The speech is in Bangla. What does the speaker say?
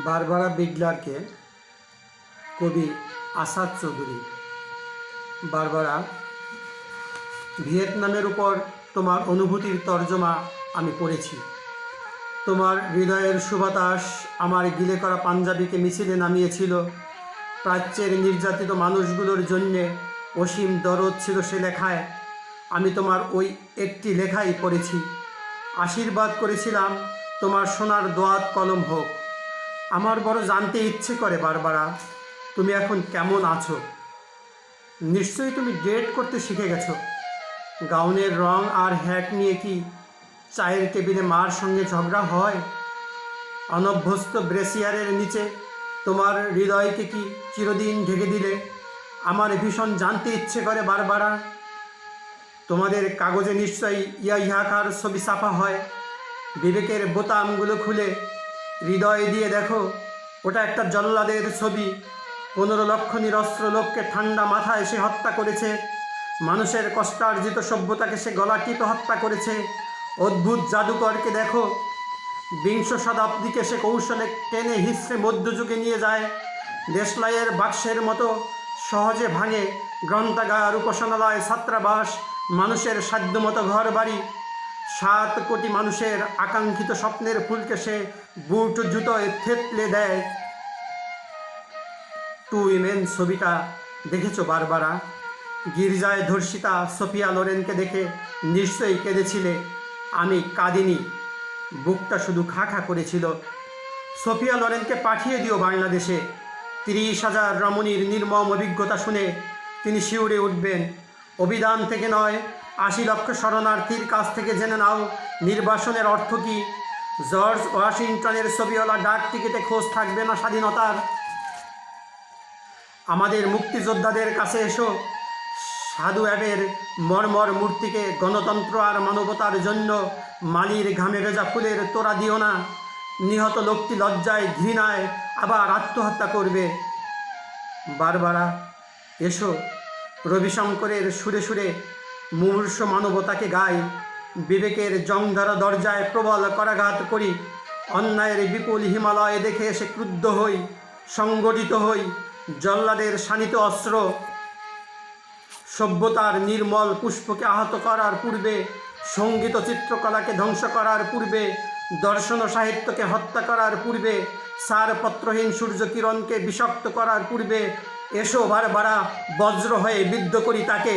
বারবারা বিগলারকে কবি আসাদ চৌধুরী। বারবারা, ভিয়েতনামের উপর তোমার অনুভূতির তর্জমা আমি পড়েছি। তোমার হৃদয়ের সুবাতাস আমার গিলে করা পাঞ্জাবিকে মিছিলে নামিয়েছিল। প্রাচ্যের নির্যাতিত মানুষগুলোর জন্যে অসীম দরদ ছিল সে লেখায়। আমি তোমার ওই একটি লেখাই পড়েছি। আশীর্বাদ করেছিলাম তোমার সোনার দোয়াত কলম হোক। আমার বড় জানতে ইচ্ছে করে বারবারা, তুমি এখন কেমন আছো। নিশ্চয়ই তুমি ডেট করতে শিখে গেছো। গাউনের রং আর হ্যাট নিয়ে কি চায়ের টেবিলে মার সঙ্গে ঝগড়া হয়? অনভ্যস্ত ব্রেসিয়ারের নিচে তোমার হৃদয়কে কি চিরদিন ঢেকে দিলে? আমার ভীষণ জানতে ইচ্ছে করে বারবারা। তোমাদের কাগজে নিশ্চয়ই ইহাকার ছবি ছাপা হয়। বিবেকের বোতামগুলো খুলে হৃদয় দিয়ে দেখো, ওটা একটা জল্লাদের ছবি। 15 লক্ষ নিরস্ত্র লোককে ঠান্ডা মাথায় সে হত্যা করেছে। মানুষের কষ্টার্জিত সভ্যতাকে সে গলা টিপে হত্যা করেছে। অদ্ভুত জাদুকরকে দেখো, বিংশ শতাব্দীকে সে কৌশলে টেনে হিস্ট্রে মধ্যযুগে নিয়ে যায়। দেশলাইয়ের বাক্সের মতো সহজে ভাঙে গ্রন্থাগার, উপাসনালয়, ছাত্রাবাস, মানুষের সাধ্যমতো ঘর বাড়ি। 7 কোটি মানুষের আকাঙ্ক্ষিত স্বপ্নের ফুলকে সে বুট জুতোয় থেতলে দেয়। টু উইমেন ছবিটা দেখেছো বারবারা? গির্জায় ধর্ষিতা সোফিয়া লোরেনকে দেখে নিশ্চয়ই কেঁদেছিলে। আমি কাঁদিনি, বুকটা শুধু খা খা করেছিল। সোফিয়া লোরেনকে পাঠিয়ে দিও বাংলাদেশে। 30,000 রমণীর নির্মম অভিজ্ঞতা শুনে তিনি শিউরে উঠবেন। অভিধান থেকে নয়, 80 লক্ষ শরণার্থীর কাছ থেকে জেনে নাও নির্বাসনের অর্থ কী। জর্জ ওয়াশিংটনের ছবিওয়ালা ডাক টিকিটে খোঁজ থাকবে না স্বাধীনতার। আমাদের মুক্তিযোদ্ধাদের কাছে এসো। সাধু অ্যাবের মর্মর মূর্তিকে গণতন্ত্র আর মানবতার জন্য মালির ঘামে ভেজা ফুলের তোড়া দিও না। নিহত লোকটি লজ্জায় ঘৃণায় আবার আত্মহত্যা করবে। বারবারা, এসো। রবিশঙ্করের সুরে সুরে মুমূর্ষ মানবতাকে গাই। বিবেকের জংধরা দরজায় প্রবল করাঘাত করি। অন্যায়ের বিপুল হিমালয় দেখে এসে ক্রুদ্ধ হই, সংগঠিত হই। জল্লাদের শানিত অস্ত্র সভ্যতার নির্মল পুষ্পকে আহত করার পূর্বে, সঙ্গীত চিত্রকলাকে ধ্বংস করার পূর্বে, দর্শন সাহিত্যকে হত্যা করার পূর্বে, সারপত্রহীন সূর্যকিরণকে বিষাক্ত করার পূর্বে এসো বারবারা, বজ্র হয়ে বিদ্ধ করি তাকে।